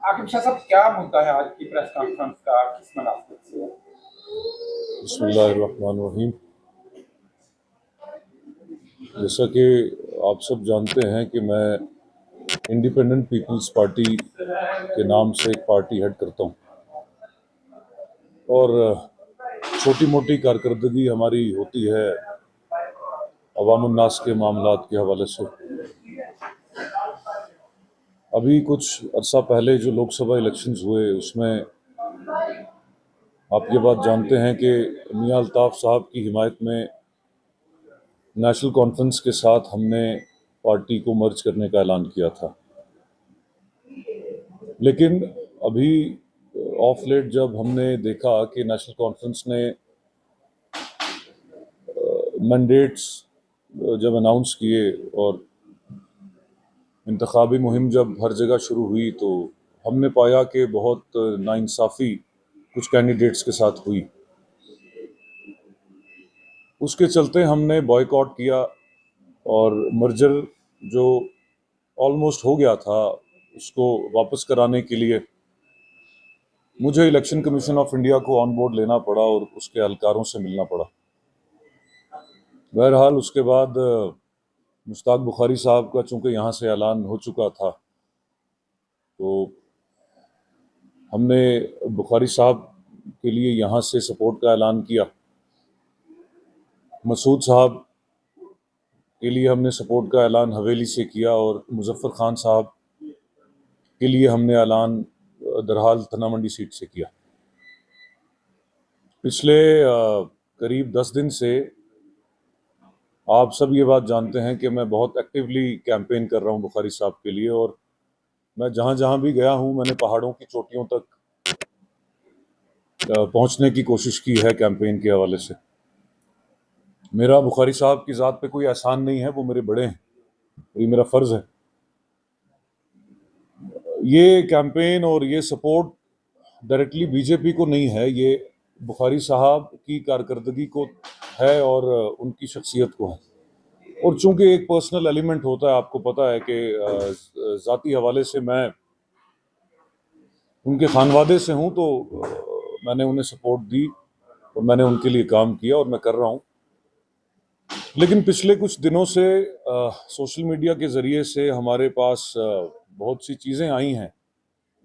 आकिब शाह साहब, क्या मुद्दा है आज की प्रेस कॉन्फ्रेंस का, किस मनासब से है? बिस्मिल्लाहिर्रहमानिर्रहीम। जैसा कि आप सब जानते हैं कि मैं इंडिपेंडेंट पीपल्स पार्टी के नाम से एक पार्टी हेड करता हूं और छोटी मोटी कारकर्दगी हमारी होती है अवामुन्नास के मामलात के हवाले से। अभी कुछ अरसा पहले जो लोकसभा इलेक्शंस हुए उसमें आप ये बात जानते हैं कि मियां अल्ताफ साहब की हिमायत में नेशनल कॉन्फ्रेंस के साथ हमने पार्टी को मर्ज करने का ऐलान किया था। लेकिन अभी ऑफ लेट जब हमने देखा कि नेशनल कॉन्फ्रेंस ने मैंडेट्स जब अनाउंस किए और इंतखाबी मुहिम जब हर जगह शुरू हुई तो हमने पाया कि बहुत नाइंसाफ़ी कुछ कैंडिडेट्स के साथ हुई। उसके चलते हमने बॉयकॉट किया और मर्जर जो ऑलमोस्ट हो गया था उसको वापस कराने के लिए मुझे इलेक्शन कमीशन ऑफ इंडिया को ऑन बोर्ड लेना पड़ा और उसके एहलकारों से मिलना पड़ा। बहरहाल उसके बाद मुश्ताक बुखारी साहब का चूंकि यहाँ से ऐलान हो चुका था तो हमने बुखारी साहब के लिए यहाँ से सपोर्ट का ऐलान किया। मसूद साहब के लिए हमने सपोर्ट का ऐलान हवेली से किया और मुजफ्फर खान साहब के लिए हमने ऐलान दरहाल थना मंडी सीट से किया। पिछले करीब 10 दिन से आप सब ये बात जानते हैं कि मैं बहुत एक्टिवली कैंपेन कर रहा हूँ बुखारी साहब के लिए और मैं जहाँ जहाँ भी गया हूँ मैंने पहाड़ों की चोटियों तक पहुँचने की कोशिश की है कैंपेन के हवाले से। मेरा बुखारी साहब की ज़ात पे कोई एहसान नहीं है, वो मेरे बड़े हैं, ये मेरा फ़र्ज़ है। ये कैंपेन और ये सपोर्ट डायरेक्टली बीजेपी को नहीं है, ये बुखारी साहब की कारकर्दगी को है और उनकी शख्सियत को है। और चूंकि एक पर्सनल एलिमेंट होता है, आपको पता है कि ज़ाती हवाले से मैं उनके खानवादे से हूँ तो मैंने उन्हें सपोर्ट दी और मैंने उनके लिए काम किया और मैं कर रहा हूँ। लेकिन पिछले कुछ दिनों से सोशल मीडिया के ज़रिए से हमारे पास बहुत सी चीज़ें आई हैं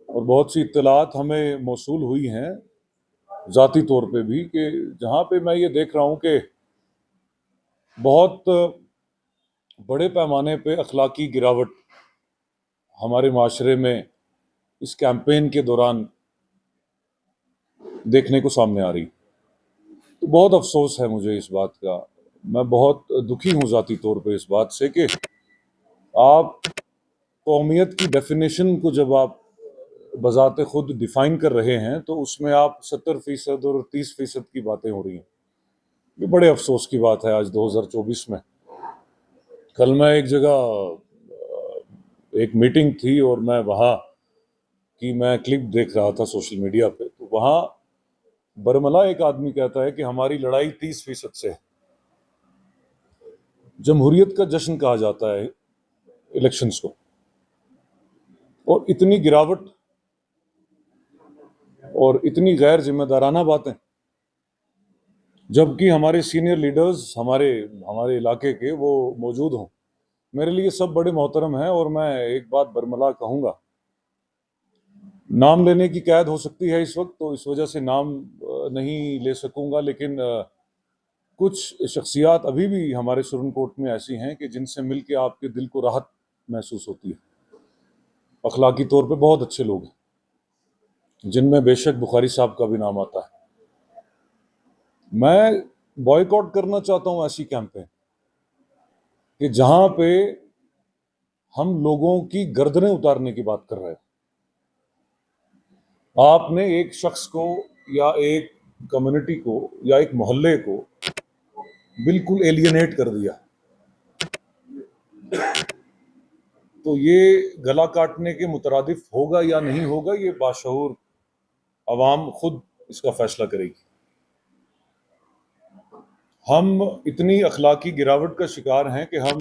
और बहुत सी इत्तलात हमें मौसूल हुई हैं ज़ाती तौर पे भी, कि जहाँ पे मैं ये देख रहा हूँ कि बहुत बड़े पैमाने पे अखलाकी गिरावट हमारे माशरे में इस कैंपेन के दौरान देखने को सामने आ रही। तो बहुत अफसोस है मुझे इस बात का। मैं बहुत दुखी हूँ ज़ाती तौर पे इस बात से कि आप कौमियत की डेफिनेशन को जब आप बज़ाते खुद डिफाइन कर रहे हैं तो उसमें आप 70% और 30% की बातें हो रही हैं। ये बड़े अफसोस की बात है आज 2024 में। कल मैं एक जगह एक मीटिंग थी और मैं वहाँ की मैं क्लिप देख रहा था सोशल मीडिया पे, तो वहाँ बरमला एक आदमी कहता है कि हमारी लड़ाई 30% से है। जमहूरियत का जश्न कहा जाता है इलेक्शंस को, और इतनी गिरावट और इतनी गैर जिम्मेदाराना बातें, जबकि हमारे सीनियर लीडर्स हमारे हमारे इलाके के वो मौजूद हों। मेरे लिए सब बड़े मोहतरम हैं और मैं एक बात बरमला कहूँगा, नाम लेने की कैद हो सकती है इस वक्त तो इस वजह से नाम नहीं ले सकूंगा, लेकिन कुछ शख्सियात अभी भी हमारे सुरनकोट में ऐसी हैं कि जिनसे मिलके आपके दिल को राहत महसूस होती है। अखलाकी तौर पे बहुत अच्छे लोग हैं जिनमें बेशक बुखारी साहब का भी नाम आता है। मैं बॉयकॉट करना चाहता हूं ऐसी कैंपेन कि जहां पे हम लोगों की गर्दनें उतारने की बात कर रहे हैं। आपने एक शख्स को या एक कम्युनिटी को या एक मोहल्ले को बिल्कुल एलियनेट कर दिया, तो ये गला काटने के मुतरादिफ होगा या नहीं होगा, ये बाशऊर अवाम खुद इसका फैसला करेगी। हम इतनी अखलाकी गिरावट का शिकार हैं कि हम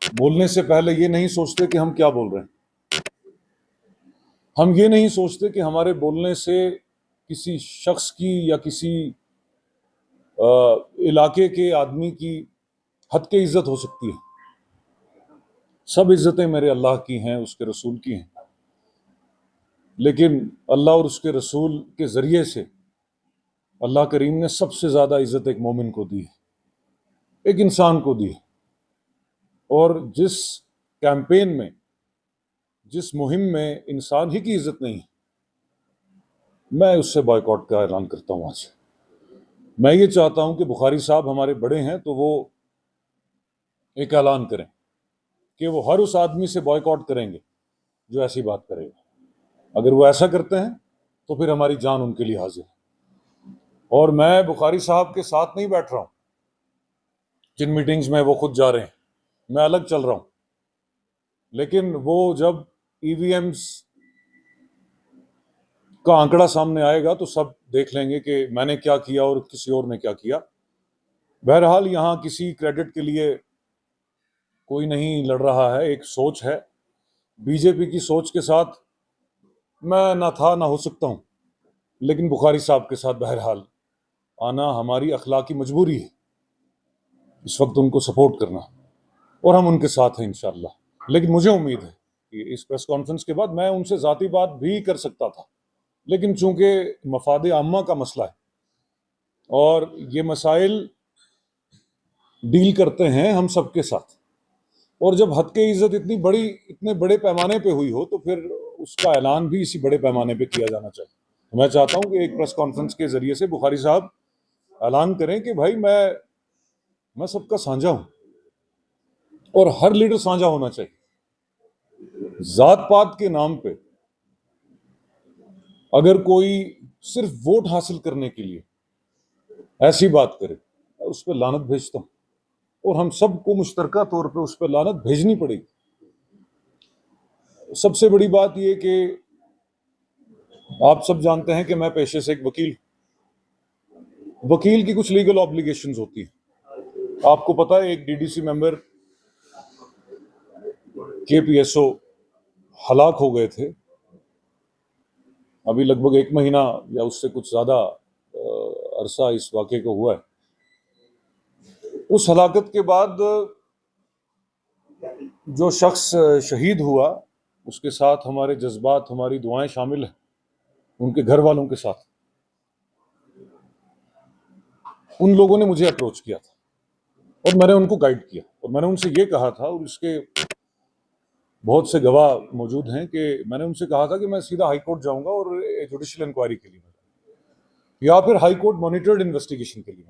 बोलने से पहले ये नहीं सोचते कि हम क्या बोल रहे हैं। हम ये नहीं सोचते कि हमारे बोलने से किसी शख्स की या किसी इलाके के आदमी की हद के इज्जत हो सकती है। सब इज्जतें मेरे अल्लाह की हैं, उसके रसूल की हैं, लेकिन अल्लाह और उसके रसूल के ज़रिए से अल्लाह करीम ने सबसे ज़्यादा इज्जत एक मोमिन को दी है, एक इंसान को दी है। और जिस कैंपेन में, जिस मुहिम में इंसान ही की इज्जत नहीं है, मैं उससे बॉयकॉट का ऐलान करता हूँ आज। मैं ये चाहता हूँ कि बुखारी साहब हमारे बड़े हैं तो वो एक ऐलान करें कि वो हर उस आदमी से बॉयकॉट करेंगे जो ऐसी बात करेगा। अगर वो ऐसा करते हैं तो फिर हमारी जान उनके लिए हाजिर है। और मैं बुखारी साहब के साथ नहीं बैठ रहा हूँ जिन मीटिंग्स में वो खुद जा रहे हैं, मैं अलग चल रहा हूँ। लेकिन वो जब ईवीएम्स का आंकड़ा सामने आएगा तो सब देख लेंगे कि मैंने क्या किया और किसी और ने क्या किया। बहरहाल यहाँ किसी क्रेडिट के लिए कोई नहीं लड़ रहा है, एक सोच है। बीजेपी की सोच के साथ मैं ना था ना हो सकता हूँ, लेकिन बुखारी साहब के साथ बहरहाल आना हमारी अखलाकी मजबूरी है इस वक्त उनको सपोर्ट करना, और हम उनके साथ हैं इंशाअल्लाह। लेकिन मुझे उम्मीद है कि इस प्रेस कॉन्फ्रेंस के बाद मैं उनसे ज़ाती बात भी कर सकता था, लेकिन चूंकि मफाद आम्मा का मसला है और ये मसाइल डील करते हैं हम सबके साथ, और जब हद के इज्जत इतने बड़े पैमाने पे हुई हो तो फिर उसका ऐलान भी इसी बड़े पैमाने पे किया जाना चाहिए। तो मैं चाहता हूं कि एक प्रेस कॉन्फ्रेंस के जरिए से बुखारी साहब ऐलान करें कि भाई मैं सबका साझा हूं, और हर लीडर साझा होना चाहिए। जात पात के नाम पे अगर कोई सिर्फ वोट हासिल करने के लिए ऐसी बात करे, उस पर लानत भेजता हूं, और हम सबको मुश्तरका तौर पे उस पर लानत भेजनी पड़ेगी। सबसे बड़ी बात यह कि आप सब जानते हैं कि मैं पेशे से एक वकील, वकील की कुछ लीगल ऑब्लिगेशंस होती हैं। आपको पता है एक डीडीसी मेंबर केपीएसओ हलाक हो गए थे, अभी लगभग 1 महीना या उससे कुछ ज्यादा अरसा इस वाक़े को हुआ है। उस हलाकत के बाद जो शख्स शहीद हुआ उसके साथ हमारे जज्बात, हमारी दुआएं शामिल हैं उनके घर वालों के साथ। उन लोगों ने मुझे अप्रोच किया था और मैंने उनको गाइड किया, और मैंने उनसे ये कहा था, और इसके बहुत से गवाह मौजूद हैं, कि मैंने उनसे कहा था कि मैं सीधा हाई कोर्ट जाऊंगा और जुडिशियल इंक्वायरी के लिए, या फिर हाई कोर्ट मॉनिटर्ड इन्वेस्टिगेशन के लिए।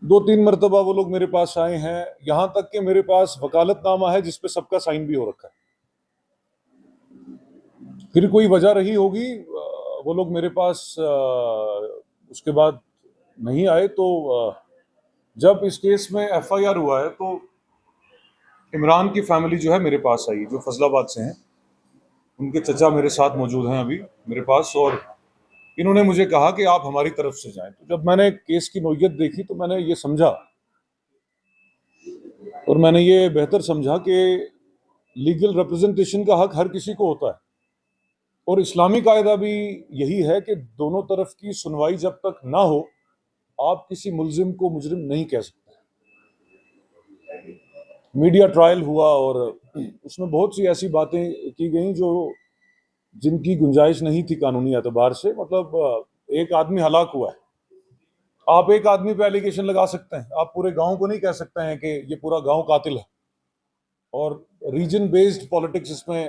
2-3 मरतबा वो लोग मेरे पास आए हैं, यहां तक कि मेरे पास वकालतनामा है जिसपे सबका साइन भी हो रखा है। फिर कोई वजह रही होगी, वो लोग मेरे पास उसके बाद नहीं आए। तो जब इस केस में एफआईआर हुआ है तो इमरान की फैमिली जो है मेरे पास आई, जो फजलाबाद से हैं। उनके चचा मेरे साथ मौजूद हैं अभी मेरे पास, और इन्होंने मुझे कहा कि आप हमारी तरफ से जाएं। तो जब मैंने केस की नोयत देखी तो मैंने ये समझा, और मैंने ये बेहतर समझा कि लीगल रिप्रेजेंटेशन का हक हर किसी को होता है, और इस्लामी कायदा भी यही है कि दोनों तरफ की सुनवाई जब तक ना हो आप किसी मुल्जिम को मुजरिम नहीं कह सकते। मीडिया ट्रायल हुआ और उसमें बहुत सी ऐसी बातें की गई जो जिनकी गुंजाइश नहीं थी कानूनी एतबार से। मतलब एक आदमी हलाक हुआ है, आप एक आदमी पे एलिगेशन लगा सकते हैं, आप पूरे गांव को नहीं कह सकते हैं कि ये पूरा गांव कातिल है। और रीजन बेस्ड पॉलिटिक्स इसमें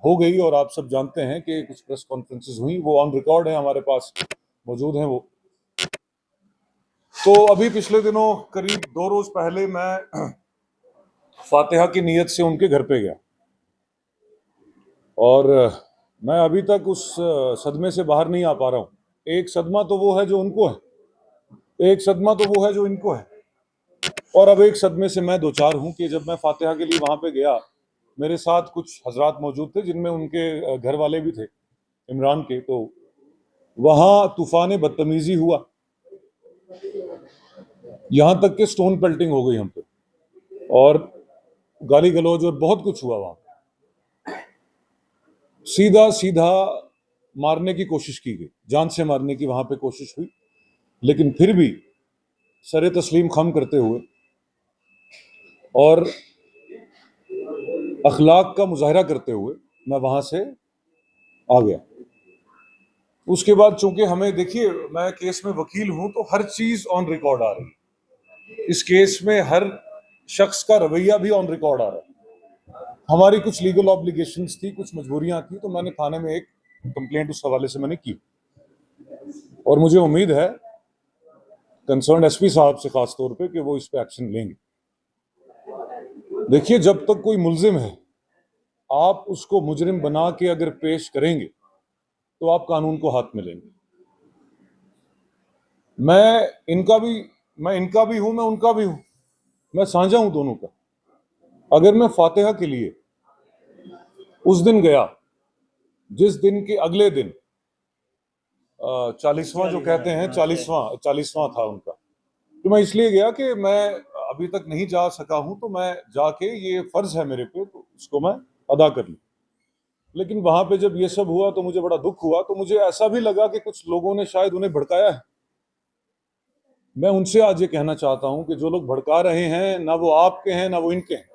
हो गई, और आप सब जानते हैं कि कुछ प्रेस कॉन्फ्रेंसेस हुई, वो ऑन रिकॉर्ड है, हमारे पास मौजूद हैं वो। तो अभी पिछले दिनों करीब 2 रोज पहले मैं फातिहा की नीयत से उनके घर पे गया, और मैं अभी तक उस सदमे से बाहर नहीं आ पा रहा हूँ। एक सदमा तो वो है जो उनको है, एक सदमा तो वो है जो इनको है, और अब एक सदमे से मैं दो चार हूँ कि जब मैं फातिहा के लिए वहां पे गया, मेरे साथ कुछ हजरात मौजूद थे जिनमें उनके घर वाले भी थे इमरान के। तो वहां तूफान बदतमीजी हुआ, यहां तक कि स्टोन पेल्टिंग हो गई हम पे, और गाली गलौज और बहुत कुछ हुआ वहां। सीधा सीधा मारने की कोशिश की गई, जान से मारने की वहां पे कोशिश हुई, लेकिन फिर भी सरे तस्लीम खम करते हुए और अखलाक का मुजाहरा करते हुए मैं वहां से आ गया। उसके बाद चूंकि हमें, देखिए, मैं केस में वकील हूं तो हर चीज ऑन रिकॉर्ड आ रही है। इस केस में हर शख्स का रवैया भी ऑन रिकॉर्ड आ रहा है। हमारी कुछ लीगल ऑब्लिगेशंस थी, कुछ मजबूरियां थी, तो मैंने थाने में एक कंप्लेंट उस हवाले से मैंने की, और मुझे उम्मीद है कंसर्न एसपी साहब से खास तौर पे कि वो इस पे एक्शन लेंगे। देखिए, जब तक कोई मुलजिम है, आप उसको मुजरिम बना के अगर पेश करेंगे तो आप कानून को हाथ में लेंगे। मैं इनका भी हूं, मैं उनका भी हूं, मैं साझा हूं दोनों का। अगर मैं फातिहा के लिए उस दिन गया जिस दिन के अगले दिन 40वां जो कहते हैं, 40वां था उनका, तो मैं इसलिए गया कि मैं अभी तक नहीं जा सका हूं, तो मैं जाके, ये फर्ज है मेरे पे, तो इसको मैं अदा कर लूं। लेकिन वहां पे जब ये सब हुआ तो मुझे बड़ा दुख हुआ, तो मुझे ऐसा भी लगा कि कुछ लोगों ने शायद उन्हें भड़काया है। मैं उनसे आज ये कहना चाहता हूं कि जो लोग भड़का रहे हैं, ना वो आपके हैं ना वो इनके हैं।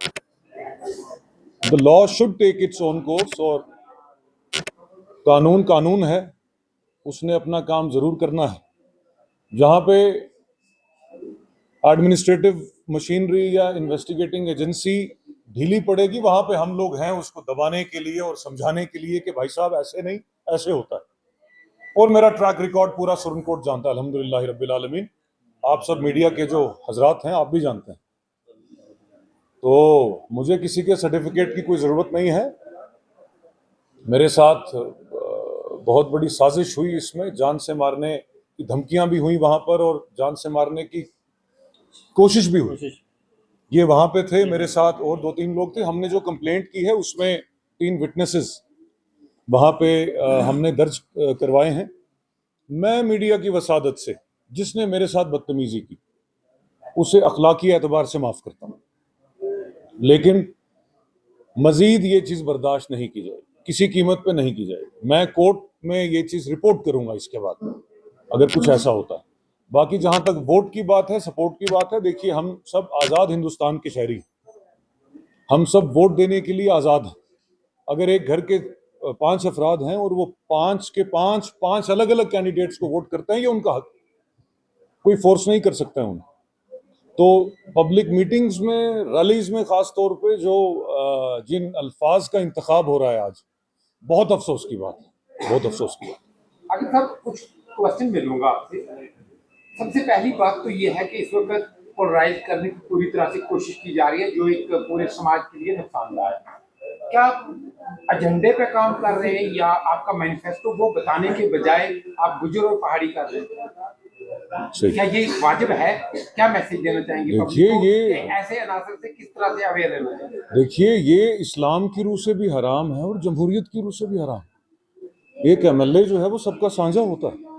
The law should take its own course, और कानून कानून है, उसने अपना काम जरूर करना है। जहां पे एडमिनिस्ट्रेटिव मशीनरी या इन्वेस्टिगेटिंग एजेंसी ढीली पड़ेगी, वहां पे हम लोग हैं उसको दबाने के लिए और समझाने के लिए कि भाई साहब ऐसे नहीं, ऐसे होता है। और मेरा ट्रैक रिकॉर्ड पूरा सुप्रीम कोर्ट जानता है, अल्हम्दुलिल्लाह रब्बिल आलमीन। आप सब मीडिया के जो हजरात हैं, आप भी जानते हैं। तो मुझे किसी के सर्टिफिकेट की कोई ज़रूरत नहीं है। मेरे साथ बहुत बड़ी साजिश हुई, इसमें जान से मारने की धमकियां भी हुई वहां पर, और जान से मारने की कोशिश भी हुई। ये वहां पे थे मेरे साथ, और 2-3 लोग थे। हमने जो कंप्लेंट की है उसमें 3 विटनेसेस वहां पे हमने दर्ज करवाए हैं। मैं मीडिया की वसादत से जिसने मेरे साथ बदतमीजी की उसे अखलाकी एतबार से माफ करता हूं, लेकिन मजीद ये चीज बर्दाश्त नहीं की जाएगी, किसी कीमत पे नहीं की जाएगी। मैं कोर्ट में ये चीज रिपोर्ट करूंगा इसके बाद अगर कुछ ऐसा होता है। बाकी जहां तक वोट की बात है, सपोर्ट की बात है, देखिए, हम सब आजाद हिंदुस्तान के शहरी, हम सब वोट देने के लिए आजाद हैं। अगर एक घर के 5 अफराद हैं और वो 5 के 5 अलग अलग कैंडिडेट्स को वोट करते हैं, ये उनका हक, कोई फोर्स नहीं कर सकता है उन्हें। तो पब्लिक मीटिंग्स में, रैलीज में खास तौर पे जो जिन अल्फाज का इंतखाब हो रहा है आज, बहुत अफसोस की बात है, बहुत अफसोस की बात है। अगर साहब कुछ क्वेश्चन मिलूंगा आपसे। सबसे पहली बात तो ये है कि इस वक्त पोलराइज करने की पूरी तरह से कोशिश की जा रही है, जो एक पूरे समाज के लिए नुकसानदायक है। क्या आप एजेंडे पे काम कर रहे हैं, या आपका मैनिफेस्टो वो बताने के बजाय आप गुजर और पहाड़ी कर रहे हैं? सही। क्या ये वाजिब है? क्या मैसेज देना चाहेंगे पब्लिक देखिए, को कि ये ऐसे अनासर से किस तरह से अवेयर रहना चाहिए? देखिए, ये इस्लाम की रूह से भी हराम है और जमहूरियत की रूह से भी हराम है। एक एमएलए जो है वो सबका साझा होता है।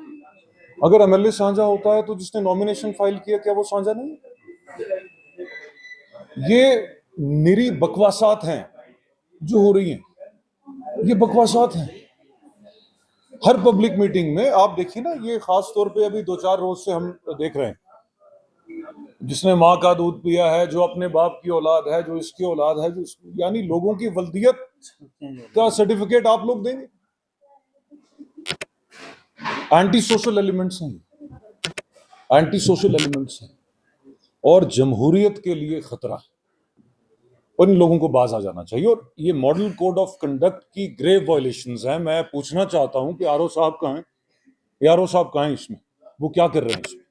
अगर एमएलए साझा होता है तो जिसने नॉमिनेशन फाइल किया, क्या वो साझा नहीं? ये निरी बकवासात हैं जो हो रही हैं, ये बकवासात हैं। हर पब्लिक मीटिंग में आप देखिए ना, ये खास तौर पे अभी 2-4 रोज से हम देख रहे हैं, जिसने माँ का दूध पिया है, जो अपने बाप की औलाद है, जो इसकी औलाद है, जो यानी लोगों की वल्दियत का सर्टिफिकेट आप लोग देंगे। एंटी सोशल एलिमेंट्स हैं, एंटी सोशल एलिमेंट्स हैं, और जमहूरियत के लिए खतरा है, और इन लोगों को बाज आ जाना चाहिए। और ये मॉडल कोड ऑफ कंडक्ट की ग्रेव वायलेशंस हैं। मैं पूछना चाहता हूं कि आरओ साहब कहाँ हैं? आरओ साहब कहाँ हैं इसमें? वो क्या कर रहे हैं इसमें?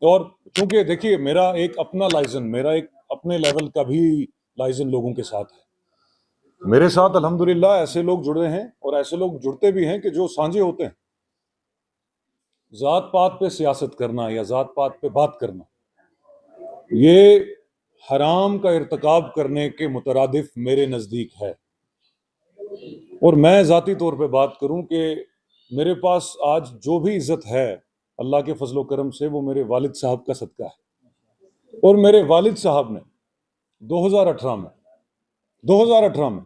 और क्योंकि देखिए, मेरा एक अपना लाइजन, मेरा एक अपने लेवल का भी लाइजन लोगों के साथ है। मेरे साथ अल्हम्दुलिल्लाह ऐसे लोग जुड़े हैं, और ऐसे लोग जुड़ते भी हैं कि जो साझे होते हैं। जात पात पे सियासत करना या जात पात पे बात करना, ये हराम का इर्तिकाब करने के मुतरादिफ मेरे नज़दीक है। और मैं ज़ाती तौर पे बात करूं कि मेरे पास आज जो भी इज़्ज़त है अल्लाह के फजलो करम से, वो मेरे वालिद साहब का सदका है। और मेरे वालिद साहब ने 2018 में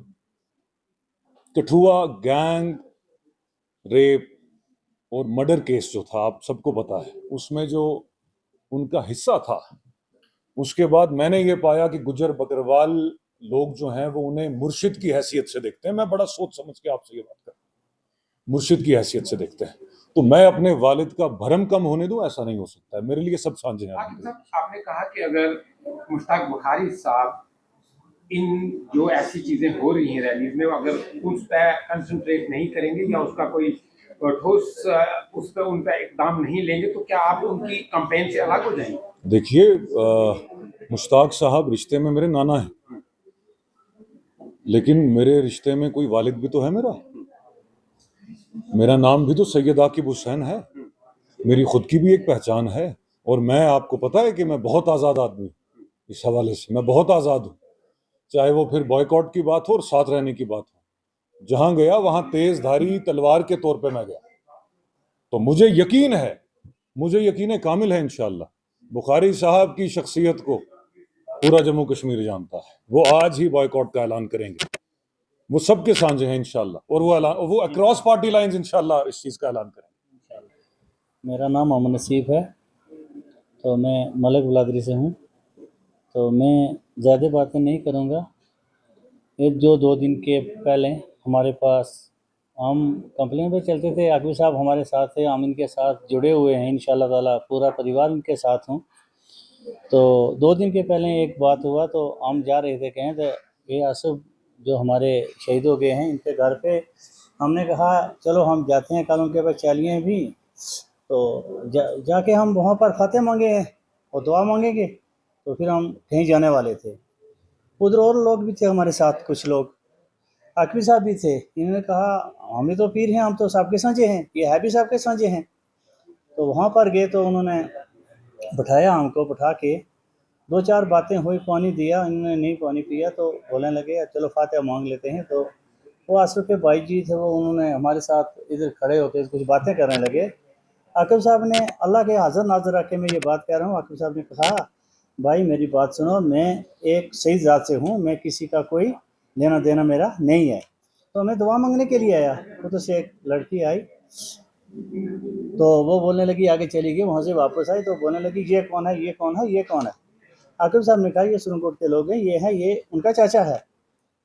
कठुआ गैंग रेप और मर्डर केस जो था, आप सबको पता है, उसमें जो उनका हिस्सा था, उसके बाद मैंने ये पाया कि गुज्जर बकरवाल लोग जो हैं वो उन्हें मुर्शिद की हैसियत से देखते हैं। मैं बड़ा सोच समझ के आपसे ये बात कर रहा हूं, मुर्शिद की हैसियत से देखते हैं। तो मैं अपने वालिद का भरम कम होने दूं, ऐसा नहीं हो सकता है। मेरे लिए सब साझे हैं। आकिब साहब, आपने कहा कि अगर मुश्ताक बुखारी साहब इन जो ऐसी चीजें हो रही हैं रैलीज में, अगर उस पर कंसंट्रेट नहीं करेंगे या उसका कोई ठोस उस पर उन पर इकदाम नहीं लेंगे, तो क्या आप उनकी कंपेन से अलग हो जाएंगे? देखिए, मुश्ताक साहब रिश्ते में मेरे नाना हैं, लेकिन मेरे रिश्ते में कोई वालिद भी तो है मेरा। मेरा नाम भी तो सैयद आकिब हुसैन है। मेरी खुद की भी एक पहचान है। और मैं, आपको पता है कि मैं बहुत आज़ाद आदमी हूं। इस हवाले से मैं बहुत आज़ाद हूँ। चाहे वो फिर बॉयकॉट की बात हो और साथ रहने की बात हो, जहां गया वहां तेज धारी तलवार के तौर पे मैं गया। तो मुझे यकीन है, मुझे यकीन कामिल है इंशाअल्लाह, बुखारी साहब की शख्सियत को पूरा जम्मू कश्मीर जानता है। वो आज ही बॉयकॉट का ऐलान करेंगे। वो सबके साझे हैं इंशाअल्लाह, और वो अक्रॉस पार्टी लाइंस इंशाअल्लाह इस चीज़ का ऐलान करेंगे। मेरा नाम मोहम्मद नसीफ है, तो मैं मलिक बिलादरी से हूँ। तो मैं ज़्यादा बातें नहीं करूँगा। ये जो 2 दिन के पहले हमारे पास हम कंप्लेन पे चलते थे, आकिब साहब हमारे साथ थे, हम इनके साथ जुड़े हुए हैं इंशाअल्लाह ताला, पूरा परिवार इनके साथ हूँ। तो 2 दिन के पहले एक बात हुआ, तो हम जा रहे थे कहें तो ये आसफ जो हमारे शहीद हो गए हैं इनके घर पे, हमने कहा चलो हम जाते हैं, कल उनके पास चलिए भी। तो जाके हम वहाँ पर खाते मांगे हैं और दुआ मांगेंगे, तो फिर हम कहीं जाने वाले थे। उधर और लोग भी थे हमारे साथ, कुछ लोग आकिब साहब भी थे। इन्होंने कहा हम ही तो पीर हैं, हम तो सबके साझे हैं, ये है भी सबके साझे हैं। तो वहाँ पर गए तो उन्होंने बिठाया, हमको बिठा के 2-4 बातें हुई, पानी दिया, इन्होंने नहीं पानी पिया, तो बोलने लगे चलो फातिहा मांग लेते हैं। तो वो आसफ के भाई जी थे, वो उन्होंने हमारे साथ इधर खड़े होकर कुछ बातें करने लगे। आकिब साहब ने, अल्लाह के हाज़िर नाज़िर रख के मैं ये बात कह रहा हूँ, आकिब साहब ने कहा भाई मेरी बात सुनो, मैं एक सही ज़ात से हूँ, मैं किसी का कोई लेना देना मेरा नहीं है। तो मैं दुआ मांगने के लिए आया। खुद से एक लड़की आई, तो वो बोलने लगी, आगे चली गई, वहाँ से वापस आई तो बोलने लगी ये कौन है, ये कौन है, ये कौन है। आकिब साहब ने कहा ये सुरनकोट के लोग हैं, ये है, ये उनका चाचा है।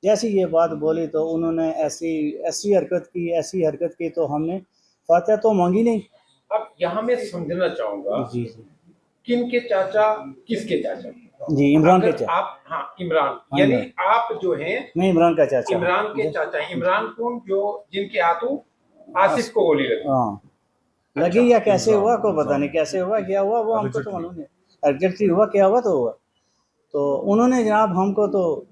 जैसी ये बात बोली तो उन्होंने ऐसी ऐसी हरकत की, तो हमने फातिहा तो मांगी नहीं। अब यहाँ मैं समझना चाहूंगा, जी जी किन के चाचा, किसके चाचा? जी, इमरान के अगर चाचा। आप, हाँ इमरान, हाँ, यानी इमरान। आप जो हैं मैं इमरान का चाचा हूँ। इमरान के चाचा हैं। इमरान कौन, जो जिनके हाथों आसिफ को गोली लगी? हाँ, अच्छा, लगी या कैसे इल्ज़ाम, हुआ को पता इल्ज़ाम। नहीं, कैसे हुआ क्या हुआ वो हमको तो एग्जैक्टली। मालूम नहीं। एग्जैक्टली हुआ क्या हुआ तो हुआ। तो उन्होंने जनाब हमको तो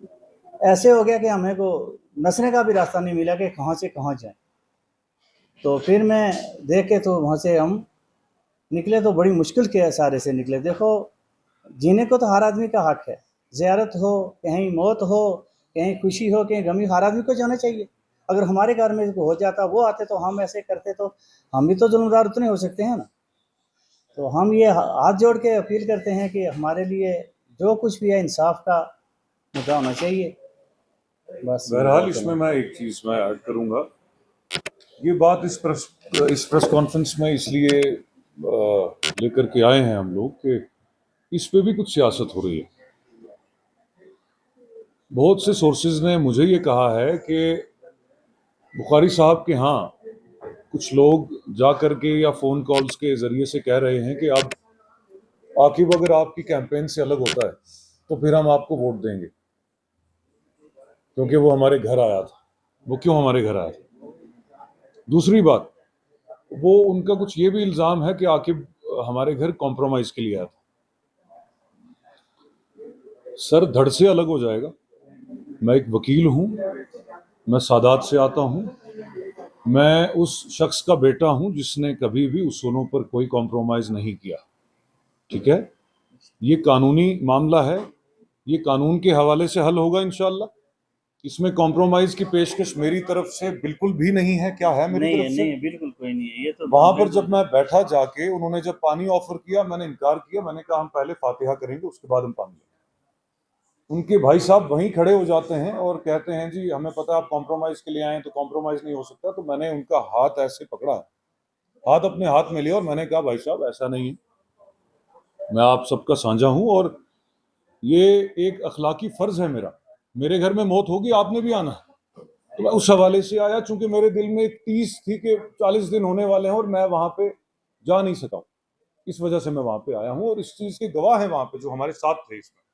ऐसे हो गया कि हमें को नसने का भी रास्ता नहीं मिला कि कहाँ से कहाँ जाए। तो फिर मैं देख के तो वहाँ से हम निकले, तो बड़ी मुश्किल के सारे से निकले। देखो, जीने को तो हर आदमी का हक है, ज़ियारत हो, कहीं मौत हो, कहीं खुशी हो, कहीं गमी, हर आदमी को जाना चाहिए। अगर हमारे घर में हो जाता, वो आते तो हम ऐसे करते, तो हम भी तो जुल्मदार उतने हो सकते हैं ना। तो हम ये हाथ जोड़ के अपील करते हैं कि हमारे लिए जो कुछ भी है इंसाफ का मुद्दा होना चाहिए। बस बहरहाल इसमें मैं एक चीज़ मैं ऐड करूंगा। ये बात इस प्रेस कॉन्फ्रेंस में इसलिए लेकर के आए हैं हम लोग कि इस पे भी कुछ सियासत हो रही है। बहुत से सोर्सेज ने मुझे ये कहा है कि बुखारी साहब के यहाँ कुछ लोग जा कर के या फ़ोन कॉल्स के ज़रिए से कह रहे हैं कि अब आकिब अगर आपकी कैंपेन से अलग होता है तो फिर हम आपको वोट देंगे, क्योंकि वो हमारे घर आया था। वो क्यों हमारे घर आया था? दूसरी बात, वो उनका कुछ ये भी इल्ज़ाम है कि आकिब हमारे घर कॉम्प्रोमाइज़ के लिए आया था। सर, धड़ से अलग हो जाएगा। मैं एक वकील हूँ, मैं सादात से आता हूँ, मैं उस शख्स का बेटा हूँ जिसने कभी भी उसूलों पर कोई कॉम्प्रोमाइज़ नहीं किया। ठीक है, ये कानूनी मामला है, ये कानून के हवाले से हल होगा इंशाअल्लाह। इसमें कॉम्प्रोमाइज की पेशकश मेरी तरफ से बिल्कुल भी नहीं है। क्या है मेरी नहीं तरफ है, से? नहीं है, बिल्कुल कोई नहीं है। ये तो वहां पर जब मैं बैठा जाके, उन्होंने जब पानी ऑफर किया, मैंने इनकार किया। मैंने कहा हम पहले फातिहा करेंगे, उसके बाद हम पानी लेंगे। उनके भाई साहब वहीं खड़े हो जाते हैं और कहते हैं जी हमें पता है आप कॉम्प्रोमाइज के लिए आए हैं तो कॉम्प्रोमाइज नहीं हो सकता। तो मैंने उनका हाथ ऐसे पकड़ा, हाथ अपने हाथ में लिया और मैंने कहा भाई साहब ऐसा नहीं है, मैं आप सबका साझा हूं और ये एक अखलाकी फर्ज है मेरा, मेरे घर में मौत होगी आपने भी आना है। तो मैं उस हवाले से आया, चूंकि मेरे दिल में 30 थी कि 40 दिन होने वाले हैं और मैं वहां पे जा नहीं सका, इस वजह से मैं वहां पे आया हूं और इस चीज के गवाह हैं वहां पे जो हमारे साथ थे इसमें।